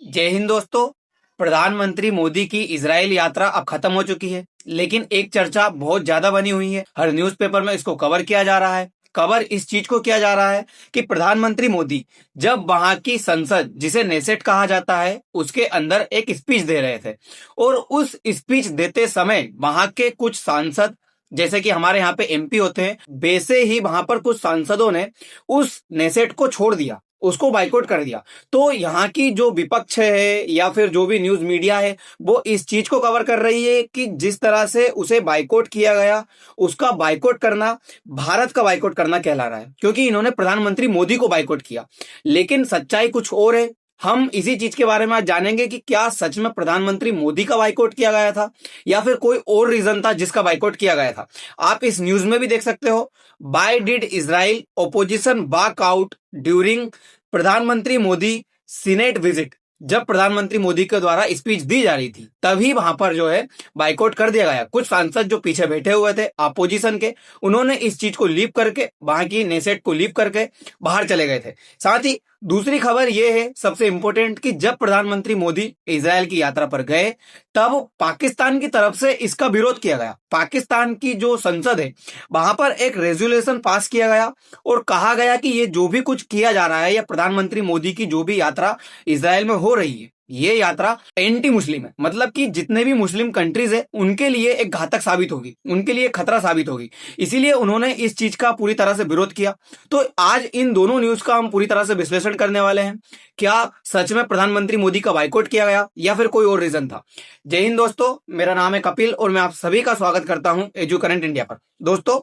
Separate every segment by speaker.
Speaker 1: जय हिंद दोस्तों। प्रधानमंत्री मोदी की इजराइल यात्रा अब खत्म हो चुकी है, लेकिन एक चर्चा बहुत ज्यादा बनी हुई है। हर न्यूज़पेपर में इसको कवर किया जा रहा है। कवर इस चीज को किया जा रहा है कि प्रधानमंत्री मोदी जब वहां की संसद, जिसे नेसेट कहा जाता है, उसके अंदर एक स्पीच दे रहे थे और उस स्पीच देते समय वहां के कुछ सांसद, जैसे कि हमारे यहाँ पे एमपी होते हैं, वैसे ही वहां पर कुछ सांसदों ने उस नेसेट को छोड़ दिया, उसको बाइकआउट कर दिया। तो यहाँ की जो विपक्ष है या फिर जो भी न्यूज मीडिया है, वो इस चीज को कवर कर रही है कि जिस तरह से उसे बाइकआउट किया गया, उसका बाइकआउट करना भारत का बाइकआउट करना कहला रहा है, क्योंकि इन्होंने प्रधानमंत्री मोदी को बाइकआउट किया। लेकिन सच्चाई कुछ और है। हम इसी चीज के बारे में आज जानेंगे कि क्या सच में प्रधानमंत्री मोदी का बाइकआउट किया गया था या फिर कोई और रीजन था जिसका बाइकआउट किया गया था। आप इस न्यूज में भी देख सकते हो, बाय डिड इजराइल ओपोजिशन बाक आउट ड्यूरिंग प्रधानमंत्री मोदी सीनेट विजिट। जब प्रधानमंत्री मोदी के द्वारा स्पीच दी जा रही थी, तभी वहां पर जो है बाइकआउट कर दिया गया। कुछ सांसद जो पीछे बैठे हुए थे अपोजिशन के, उन्होंने इस चीज को लीव करके, वहां की नेसेट को लीव करके बाहर चले गए थे। साथ ही दूसरी खबर यह है सबसे इंपॉर्टेंट कि जब प्रधानमंत्री मोदी इजराइल की यात्रा पर गए, तब पाकिस्तान की तरफ से इसका विरोध किया गया। पाकिस्तान की जो संसद है, वहां पर एक रेजोल्यूशन पास किया गया और कहा गया कि ये जो भी कुछ किया जा रहा है, या प्रधानमंत्री मोदी की जो भी यात्रा इजराइल में हो रही है, ये यात्रा एंटी मुस्लिम है। मतलब कि जितने भी मुस्लिम कंट्रीज है, उनके लिए एक घातक साबित होगी, उनके लिए खतरा साबित होगी। इसीलिए उन्होंने इस चीज का पूरी तरह से विरोध किया। तो आज इन दोनों न्यूज का हम पूरी तरह से विश्लेषण करने वाले हैं। क्या सच में प्रधानमंत्री मोदी का बाइकआउट किया गया या फिर कोई और रीजन था? जय हिंद दोस्तों, मेरा नाम है कपिल और मैं आप सभी का स्वागत करता हूं एजू करंट इंडिया पर। दोस्तों,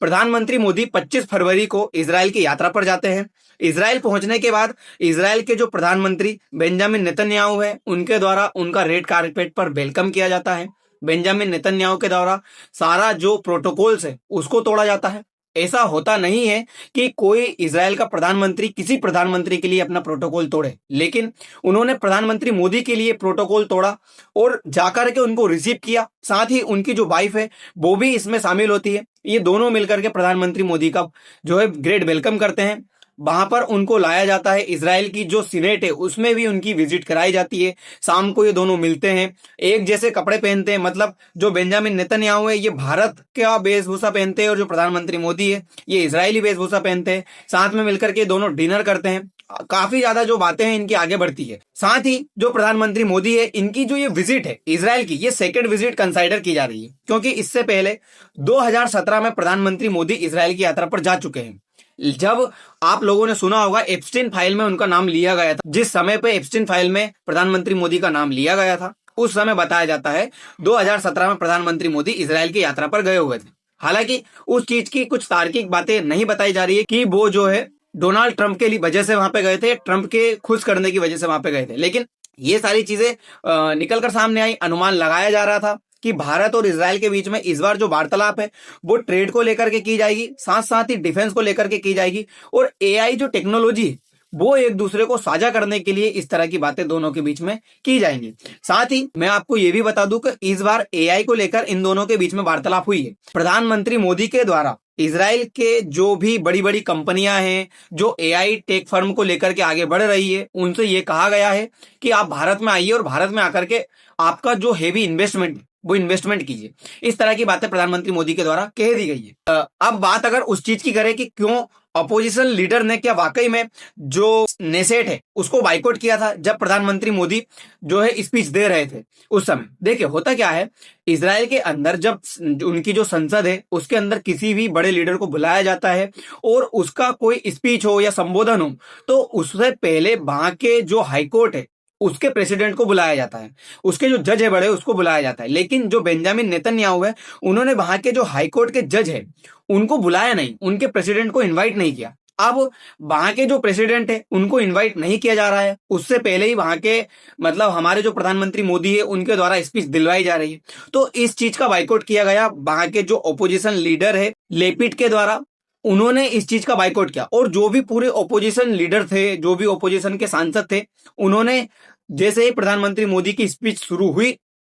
Speaker 1: प्रधानमंत्री मोदी 25 फरवरी को इजराइल की यात्रा पर जाते हैं। इजराइल पहुंचने के बाद इजराइल के जो प्रधानमंत्री बेंजामिन नेतन्याहू है, उनके द्वारा उनका रेड कारपेट पर वेलकम किया जाता है। बेंजामिन नेतन्याहू के द्वारा सारा जो प्रोटोकॉल्स है उसको तोड़ा जाता है। ऐसा होता नहीं है कि कोई इजराइल का प्रधानमंत्री किसी प्रधानमंत्री के लिए अपना प्रोटोकॉल तोड़े, लेकिन उन्होंने प्रधानमंत्री मोदी के लिए प्रोटोकॉल तोड़ा और जाकर के उनको रिसीव किया। साथ ही उनकी जो वाइफ है वो भी इसमें शामिल होती है। ये दोनों मिलकर के प्रधानमंत्री मोदी का जो है ग्रेट वेलकम करते हैं। वहां पर उनको लाया जाता है। इजराइल की जो सीनेट है उसमें भी उनकी विजिट कराई जाती है। शाम को ये दोनों मिलते हैं, एक जैसे कपड़े पहनते हैं। मतलब जो बेंजामिन नेतन्याहू है, ये भारत का वेशभूषा पहनते हैं और जो प्रधानमंत्री मोदी है, ये इजरायली वेशभूषा पहनते हैं। साथ में मिलकर के दोनों डिनर करते हैं। काफी ज्यादा जो बातें हैं इनकी आगे बढ़ती है। साथ ही जो प्रधानमंत्री मोदी है, इनकी जो ये विजिट है इजराइल की, ये सेकंड विजिट कंसाइडर की जा रही है, क्योंकि इससे पहले 2017 में प्रधानमंत्री मोदी इजराइल की यात्रा पर जा चुके हैं। जब आप लोगों ने सुना होगा एप्स्टीन फाइल में उनका नाम लिया गया था, जिस समय पे एप्स्टीन फाइल में प्रधानमंत्री मोदी का नाम लिया गया था, उस समय बताया जाता है 2017 में प्रधानमंत्री मोदी इजराइल की यात्रा पर गए हुए थे। हालांकि उस चीज की कुछ तार्किक बातें नहीं बताई जा रही है कि वो जो है डोनाल्ड ट्रंप के लिए वजह से वहां पे गए थे, ट्रंप के खुश करने की वजह से वहां पे गए थे। लेकिन ये सारी चीजें निकल कर सामने आई। अनुमान लगाया जा रहा था कि भारत और इजराइल के बीच में इस बार जो वार्तालाप है वो ट्रेड को लेकर के की जाएगी, साथ साथ ही डिफेंस को लेकर के की जाएगी, और एआई जो टेक्नोलॉजी है वो एक दूसरे को साझा करने के लिए इस तरह की बातें दोनों के बीच में की जाएंगी। साथ ही मैं आपको ये भी बता दूं कि इस बार एआई को लेकर इन दोनों के बीच में वार्तालाप हुई है। प्रधानमंत्री मोदी के द्वारा इजराइल के जो भी बड़ी बड़ी कंपनियां हैं जो एआई टेक फर्म को लेकर के आगे बढ़ रही है, उनसे ये कहा गया है कि आप भारत में आइए और भारत में आकर के आपका जो हेवी इन्वेस्टमेंट वो इन्वेस्टमेंट कीजिए। इस तरह की बातें प्रधानमंत्री मोदी के द्वारा कह दी गई है। अब बात अगर उस चीज की करें कि क्यों अपोजिशन लीडर ने क्या वाकई में जो नेसेट है उसको बाइकआउट किया था जब प्रधानमंत्री मोदी जो है स्पीच दे रहे थे उस समय। देखिए होता क्या है, इजराइल के अंदर जब उनकी जो संसद है उसके अंदर किसी भी बड़े लीडर को बुलाया जाता है और उसका कोई स्पीच हो या संबोधन हो, तो उससे पहले वहां के जो हाईकोर्ट है उसके प्रेसिडेंट को बुलाया जाता है, उसके जो जज है बड़े उसको बुलाया जाता है। लेकिन जो बेंजामिन नेतन्याहू है, उन्होंने वहां के जो हाईकोर्ट के जज है उनको बुलाया नहीं, उनके प्रेसिडेंट को इनवाइट नहीं किया। अब वहां के जो प्रेसिडेंट है उनको इनवाइट नहीं किया जा रहा है, उससे पहले ही वहां के मतलब हमारे जो प्रधानमंत्री मोदी है उनके द्वारा स्पीच दिलवाई जा रही है। तो इस चीज का बाइकआउट किया गया। वहां के जो ओपोजिशन लीडर है लेपिड के द्वारा, उन्होंने इस चीज का बाइकआउट किया। और जो भी पूरे ओपोजिशन लीडर थे, जो भी ओपोजिशन के सांसद थे, उन्होंने जैसे ही प्रधानमंत्री मोदी की स्पीच शुरू हुई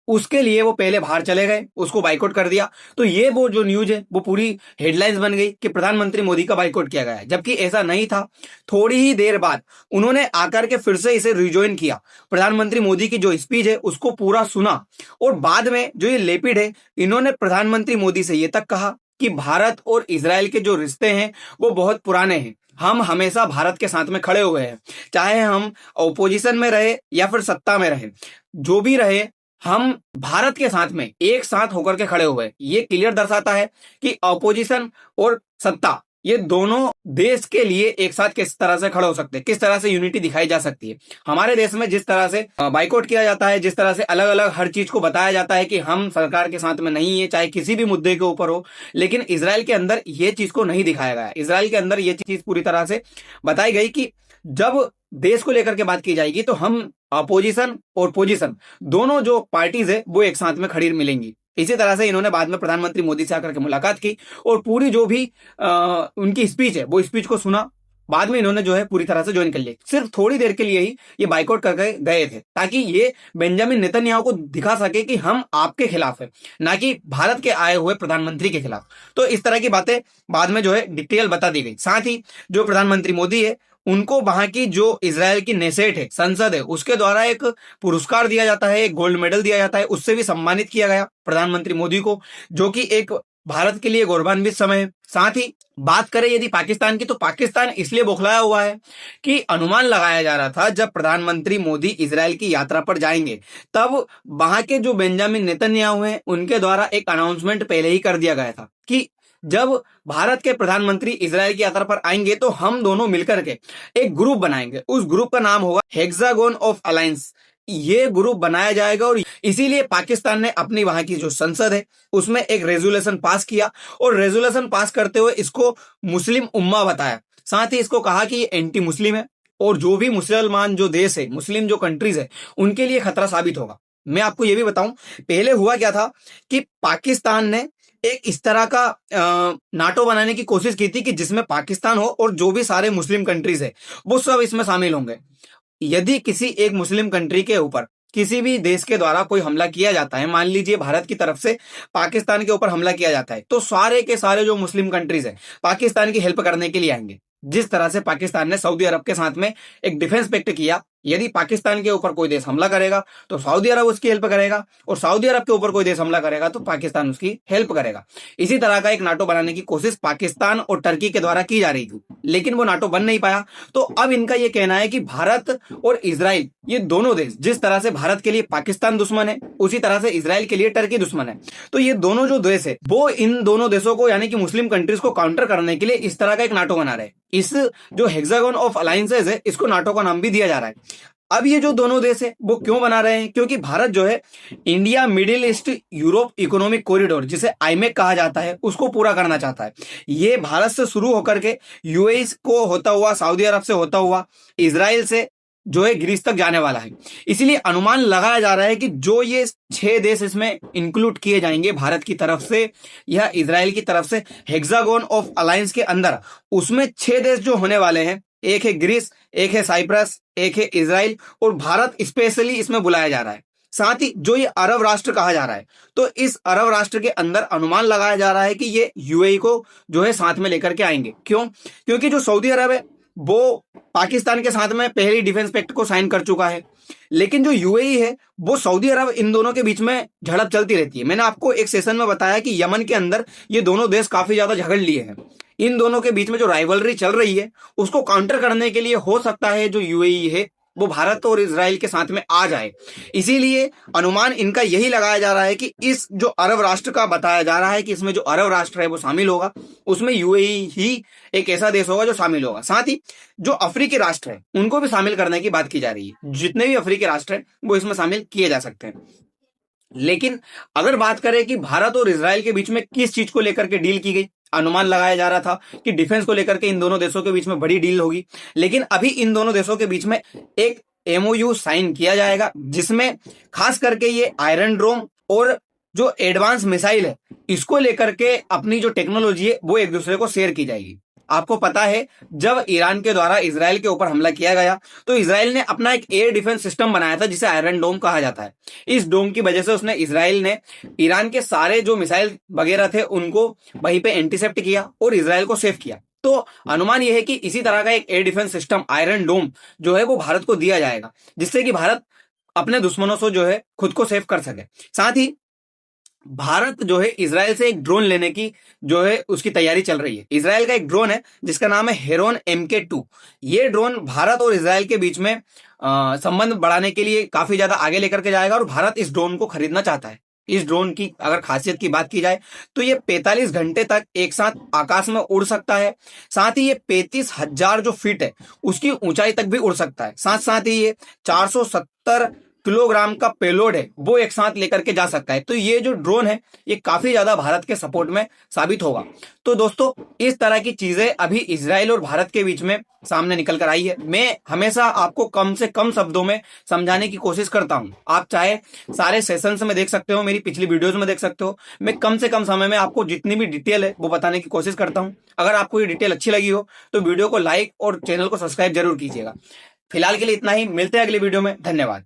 Speaker 1: उसके लिए वो पहले बाहर चले गए, उसको बाइकआउट कर दिया। तो ये वो जो न्यूज है वो पूरी हेडलाइंस बन गई कि प्रधानमंत्री मोदी का बाइकआउट किया गया है, जबकि ऐसा नहीं था। थोड़ी ही देर बाद उन्होंने आकर के फिर से इसे रिजॉइन किया, प्रधानमंत्री मोदी की जो स्पीच है उसको पूरा सुना, और बाद में जो ये लेपिड है, इन्होंने प्रधानमंत्री मोदी से ये तक कहा कि भारत और इजराइल के जो रिश्ते हैं वो बहुत पुराने हैं, हम हमेशा भारत के साथ में खड़े हुए हैं, चाहे हम ओपोजिशन में रहे या फिर सत्ता में रहे, जो भी रहे हम भारत के साथ में एक साथ होकर के खड़े हुए हैं। ये क्लियर दर्शाता है कि ऑपोजिशन और सत्ता ये दोनों देश के लिए एक साथ किस तरह से खड़े हो सकते हैं, किस तरह से यूनिटी दिखाई जा सकती है। हमारे देश में जिस तरह से बाइकआउट किया जाता है, जिस तरह से अलग अलग हर चीज को बताया जाता है कि हम सरकार के साथ में नहीं है, चाहे किसी भी मुद्दे के ऊपर हो, लेकिन इजराइल के अंदर ये चीज को नहीं दिखाया गया। इजराइल के अंदर ये चीज पूरी तरह से बताई गई कि जब देश को लेकर के बात की जाएगी तो हम अपोजिशन और पोजीशन दोनों जो पार्टीज है वो एक साथ में खड़ी मिलेंगी। इसी तरह से इन्होंने बाद में प्रधानमंत्री मोदी से आकर के मुलाकात की और पूरी जो भी उनकी स्पीच है वो स्पीच को सुना। बाद में इन्होंने जो है पूरी तरह से ज्वाइन कर लिया। सिर्फ थोड़ी देर के लिए ही ये बाइकआउट करके गए थे, ताकि ये बेंजामिन नेतन्याहू को दिखा सके कि हम आपके खिलाफ है, ना कि भारत के आए हुए प्रधानमंत्री के खिलाफ। तो इस तरह की बातें बाद में जो है डिटेल बता दी गई। साथ ही जो प्रधानमंत्री मोदी है उनको वहां की जो इजराइल की नेसेट है, संसद है, उसके द्वारा एक पुरस्कार दिया जाता है, एक गोल्ड मेडल दिया जाता है, उससे भी सम्मानित किया गया प्रधानमंत्री मोदी को, जो कि एक भारत के लिए गौरवान्वित समय है। साथ ही बात करें यदि पाकिस्तान की, तो पाकिस्तान इसलिए बौखलाया हुआ है कि अनुमान लगाया जा रहा था जब प्रधानमंत्री मोदी इजराइल की यात्रा पर जाएंगे तब वहां के जो बेंजामिन नेतन्याहू हैं उनके द्वारा एक अनाउंसमेंट पहले ही कर दिया गया था कि जब भारत के प्रधानमंत्री इजराइल की यात्रा पर आएंगे तो हम दोनों मिलकर के एक ग्रुप बनाएंगे, उस ग्रुप का नाम होगा हेक्सागोन ऑफ अलायंस। ये ग्रुप बनाया जाएगा और इसीलिए पाकिस्तान ने अपनी वहां की जो संसद है उसमें एक रेजोल्यूशन पास किया, और रेजोल्यूशन पास करते हुए इसको मुस्लिम उम्मा बताया। साथ ही इसको कहा कि ये एंटी मुस्लिम है और जो भी मुसलमान जो देश है, मुस्लिम जो कंट्रीज है, उनके लिए खतरा साबित होगा। मैं आपको ये भी बताऊं, पहले हुआ क्या था कि पाकिस्तान ने एक इस तरह का नाटो बनाने की कोशिश की थी कि जिसमें पाकिस्तान हो और जो भी सारे मुस्लिम कंट्रीज है वो सब इसमें शामिल होंगे। यदि किसी एक मुस्लिम कंट्री के ऊपर किसी भी देश के द्वारा कोई हमला किया जाता है, मान लीजिए भारत की तरफ से पाकिस्तान के ऊपर हमला किया जाता है, तो सारे के सारे जो मुस्लिम कंट्रीज है पाकिस्तान की हेल्प करने के लिए आएंगे। जिस तरह से पाकिस्तान ने सऊदी अरब के साथ में एक डिफेंस पैक्ट किया, यदि पाकिस्तान के ऊपर कोई देश हमला करेगा तो सऊदी अरब उसकी हेल्प करेगा, और सऊदी अरब के ऊपर कोई देश हमला करेगा तो पाकिस्तान उसकी हेल्प करेगा। इसी तरह का एक नाटो बनाने की कोशिश पाकिस्तान और टर्की के द्वारा की जा रही थी, लेकिन वो नाटो बन नहीं पाया। तो अब इनका यह कहना है कि भारत और इजराइल ये दोनों देश, जिस तरह से भारत के लिए पाकिस्तान दुश्मन है उसी तरह से इजराइल के लिए टर्की दुश्मन है, तो ये दोनों जो देश है वो इन दोनों देशों को यानी कि मुस्लिम कंट्रीज को काउंटर करने के लिए इस तरह का एक नाटो बना रहे हैं। इस जो हेक्सागोन ऑफ अलायंसेस है इसको नाटो का नाम भी दिया जा रहा है। अब ये जो दोनों देश है वो क्यों बना रहे हैं? क्योंकि भारत जो है India middle east Europe economic corridor जिसे आईमेक कहा जाता है उसको पूरा करना चाहता है। ये भारत से शुरू होकर के यूएई को होता हुआ, सऊदी अरब से होता हुआ, इजराइल से जो है ग्रीस तक जाने वाला है। इसीलिए अनुमान लगाया जा रहा है कि जो ये 6 देश इसमें इंक्लूड किए जाएंगे भारत की तरफ से या इजराइल की तरफ से हेक्सागोन ऑफ अलायंस के अंदर, उसमें 6 देश जो होने वाले हैं, एक है ग्रीस, एक है साइप्रस, एक है इजराइल, और भारत स्पेशली इसमें बुलाया जा रहा है। साथ ही जो ये अरब राष्ट्र कहा जा रहा है, तो इस अरब राष्ट्र के अंदर अनुमान लगाया जा रहा है कि ये यूएई को जो है साथ में लेकर के आएंगे। क्यों? क्योंकि जो सऊदी अरब है वो पाकिस्तान के साथ में पहली डिफेंस पैक्ट को साइन कर चुका है, लेकिन जो यूएई है वो सऊदी अरब, इन दोनों के बीच में झड़प चलती रहती है। मैंने आपको एक सेशन में बताया कि यमन के अंदर ये दोनों देश काफी ज्यादा झगड़ लिए हैं। इन दोनों के बीच में जो राइवलरी चल रही है उसको काउंटर करने के लिए हो सकता है जो यूएई है वो भारत और इजराइल के साथ में आ जाए। इसीलिए अनुमान इनका यही लगाया जा रहा है कि इस जो अरब राष्ट्र का बताया जा रहा है कि इसमें जो अरब राष्ट्र है वो शामिल होगा, उसमें यूएई ही एक ऐसा देश होगा जो शामिल होगा। साथ ही जो अफ्रीकी राष्ट्र है उनको भी शामिल करने की बात की जा रही है। जितने भी अफ्रीकी राष्ट्र है वो इसमें शामिल किए जा सकते हैं। लेकिन अगर बात करें कि भारत और इजराइल के बीच में किस चीज को लेकर के डील की गई, अनुमान लगाया जा रहा था कि डिफेंस को लेकर के इन दोनों देशों के बीच में बड़ी डील होगी, लेकिन अभी इन दोनों देशों के बीच में एक एमओयू साइन किया जाएगा जिसमें खास करके ये आयरन डोम और जो एडवांस मिसाइल है इसको लेकर के अपनी जो टेक्नोलॉजी है वो एक दूसरे को शेयर की जाएगी। आपको पता है जब ईरान के द्वारा इसराइल के ऊपर हमला किया गया तो इसराइल ने अपना एक एयर डिफेंस सिस्टम बनाया था जिसे आयरन डोम कहा जाता है। इस डोम की वजह से उसने इसराइल ने ईरान के सारे जो मिसाइल वगैरह थे उनको वहीं पे इंटरसेप्ट किया और इसराइल को सेव किया। तो अनुमान यह है कि इसी तरह का एक एयर डिफेंस सिस्टम आयरन डोम जो है वो भारत को दिया जाएगा, जिससे कि भारत अपने दुश्मनों से जो है खुद को सेव कर सके। साथ ही भारत जो है इसराइल से एक ड्रोन लेने की जो है उसकी तैयारी चल रही है। इसराइल का एक ड्रोन है जिसका नाम है हेरोन MK2। ये ड्रोन भारत और इसराइल के बीच में संबंध बढ़ाने के लिए काफी ज्यादा आगे लेकर के जाएगा और भारत इस ड्रोन को खरीदना चाहता है। इस ड्रोन की अगर खासियत की बात की जाए तो ये 45 घंटे तक एक साथ आकाश में उड़ सकता है। साथ ही ये 35,000 जो फीट है उसकी ऊंचाई तक भी उड़ सकता है। साथ साथ ही ये 470 किलोग्राम का पेलोड है वो एक साथ लेकर के जा सकता है। तो ये जो ड्रोन है ये काफी ज्यादा भारत के सपोर्ट में साबित होगा। तो दोस्तों इस तरह की चीजें अभी इसराइल और भारत के बीच में सामने निकल कर आई है। मैं हमेशा आपको कम से कम शब्दों में समझाने की कोशिश करता हूं। आप चाहे सारे सेशंस में देख सकते हो, मेरी पिछली वीडियोस में देख सकते हो। मैं कम से कम समय में आपको जितनी भी डिटेल है वो बताने की कोशिश करता हूं। अगर आपको ये डिटेल अच्छी लगी हो तो वीडियो को लाइक और चैनल को सब्सक्राइब जरूर कीजिएगा। फिलहाल के लिए इतना ही, मिलते हैं अगली वीडियो में। धन्यवाद।